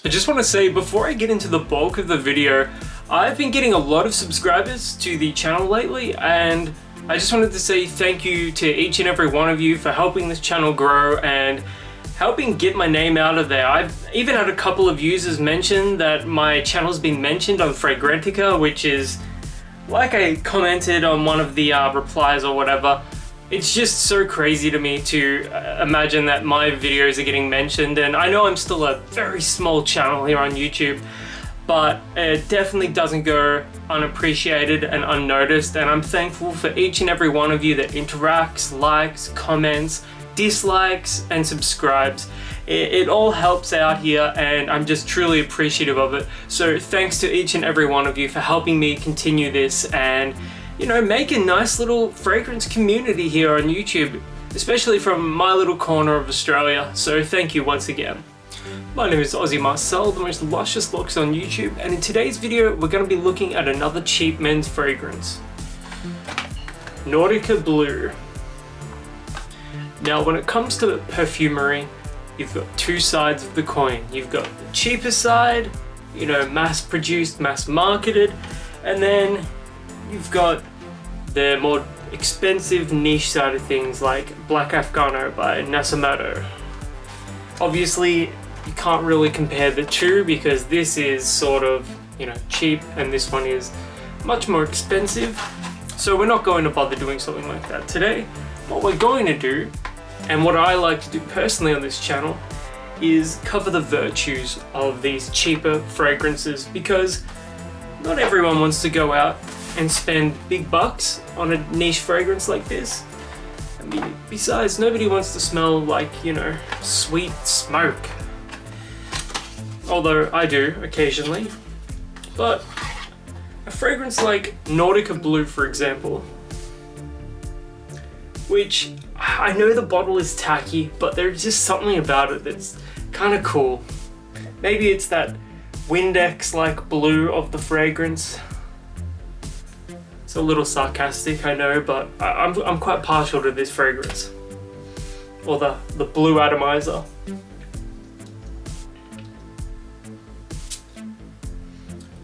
I just want to say, before I get into the bulk of the video, I've been getting a lot of subscribers to the channel lately, and I just wanted to say thank you to each and every one of you for helping this channel grow and helping get my name out of there. I've even had a couple of users mention that my channel's been mentioned on Fragrantica, which is, like I commented on one of the replies or whatever, it's just so crazy to me to imagine that my videos are getting mentioned. And I know I'm still a very small channel here on YouTube, but it definitely doesn't go unappreciated and unnoticed, and I'm thankful for each and every one of you that interacts, likes, comments, dislikes, and subscribes. It all helps out here, and I'm just truly appreciative of it. So thanks to each and every one of you for helping me continue this and, you know, make a nice little fragrance community here on YouTube, especially from my little corner of Australia. So thank you once again. My name is Aussie Marcel, the most luscious looks on YouTube, and in today's video we're going to be looking at another cheap men's fragrance, Nautica Blue. Now when it comes to perfumery, you've got two sides of the coin. You've got the cheaper side, you know, mass produced, mass marketed, and then you've got the more expensive niche side of things like Black Afghano by Nasamato. Obviously you can't really compare the two because this is sort of, you know, cheap and this one is much more expensive. So we're not going to bother doing something like that today. What we're going to do, and what I like to do personally on this channel, is cover the virtues of these cheaper fragrances, because not everyone wants to go out and spend big bucks on a niche fragrance like this. I mean, besides, nobody wants to smell like, you know, sweet smoke. Although I do occasionally. But a fragrance like Nautica Blue, for example, which I know the bottle is tacky, but there's just something about it that's kind of cool. Maybe it's that Windex-like blue of the fragrance. It's a little sarcastic, I know, but I'm quite partial to this fragrance. Or the blue atomizer.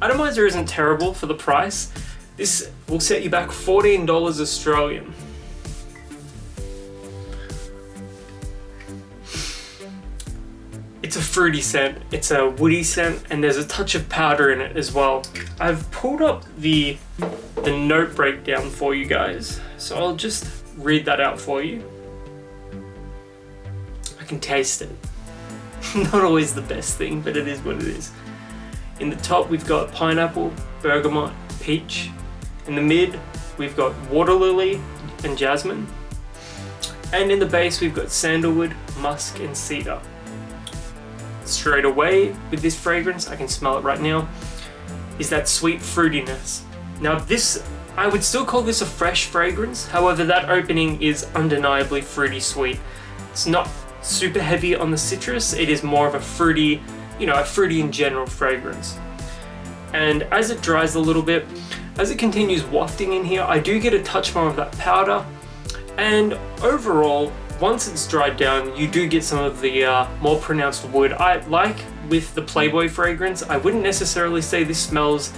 Atomizer isn't terrible for the price. This will set you back $14 Australian. It's a fruity scent, it's a woody scent, and there's a touch of powder in it as well. I've pulled up the note breakdown for you guys, so I'll just read that out for you. I can taste it. Not always the best thing, but it is what it is. In the top we've got pineapple, bergamot, peach. In the mid we've got water lily and jasmine. And in the base we've got sandalwood, musk, and cedar. Straight away with this fragrance, I can smell it right now, is that sweet fruitiness. Now this, I would still call this a fresh fragrance, however that opening is undeniably fruity sweet. It's not super heavy on the citrus, it is more of a fruity, you know, a fruity in general fragrance. And as it dries a little bit, as it continues wafting in here, I do get a touch more of that powder, and overall, once it's dried down, you do get some of the more pronounced wood. Like with the Playboy fragrance, I wouldn't necessarily say this smells,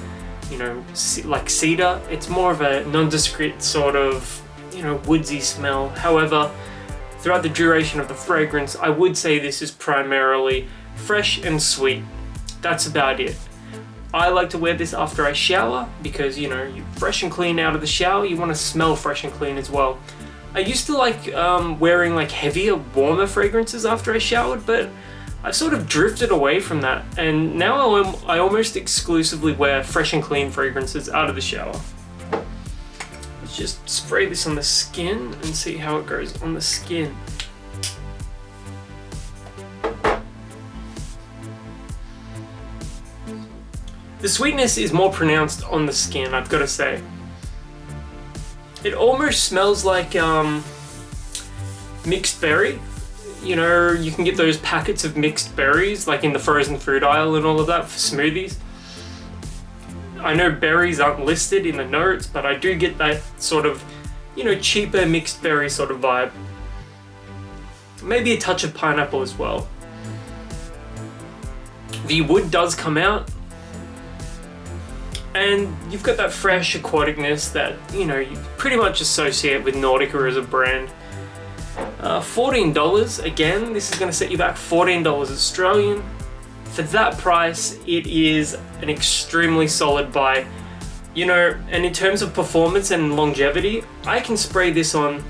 you know, like cedar. It's more of a nondescript sort of, you know, woodsy smell. However, throughout the duration of the fragrance, I would say this is primarily fresh and sweet. That's about it. I like to wear this after I shower because, you know, you're fresh and clean out of the shower, you want to smell fresh and clean as well. I used to like wearing like heavier, warmer fragrances after I showered, but I've sort of drifted away from that, and now I almost exclusively wear fresh and clean fragrances out of the shower. Let's just spray this on the skin and see how it goes on the skin. The sweetness is more pronounced on the skin, I've got to say. It almost smells like mixed berry. You know, you can get those packets of mixed berries like in the frozen food aisle and all of that for smoothies. I know berries aren't listed in the notes, but I do get that sort of, you know, cheaper mixed berry sort of vibe. Maybe a touch of pineapple as well. The wood does come out, and you've got that fresh aquaticness that, you know, you pretty much associate with Nautica as a brand. $14, again, this is going to set you back $14 Australian. For that price, it is an extremely solid buy. You know, and in terms of performance and longevity, I can spray this on,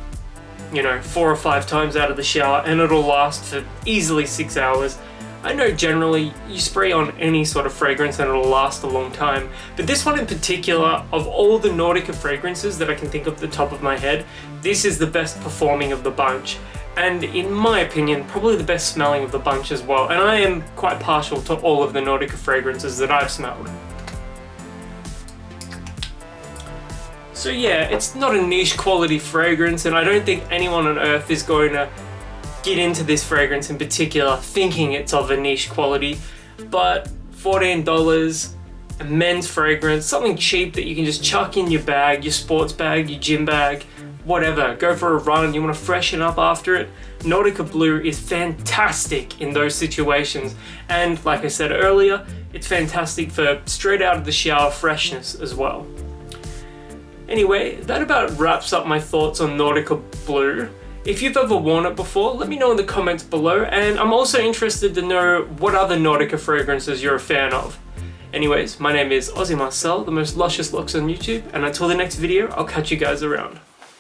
you know, 4 or 5 times out of the shower and it'll last for easily 6 hours. I know generally you spray on any sort of fragrance and it'll last a long time, but this one in particular, of all the Nautica fragrances that I can think of at the top of my head, this is the best performing of the bunch. And in my opinion, probably the best smelling of the bunch as well. And I am quite partial to all of the Nautica fragrances that I've smelled. So yeah, it's not a niche quality fragrance, and I don't think anyone on earth is going to get into this fragrance in particular thinking it's of a niche quality. But $14, a men's fragrance, something cheap that you can just chuck in your bag, your sports bag, your gym bag, whatever. Go for a run, you want to freshen up after it. Nautica Blue is fantastic in those situations. And like I said earlier, it's fantastic for straight out of the shower freshness as well. Anyway, that about wraps up my thoughts on Nautica Blue. If you've ever worn it before, let me know in the comments below, and I'm also interested to know what other Nautica fragrances you're a fan of. Anyways, my name is Aussie Marcel, the most luscious locks on YouTube, and until the next video, I'll catch you guys around.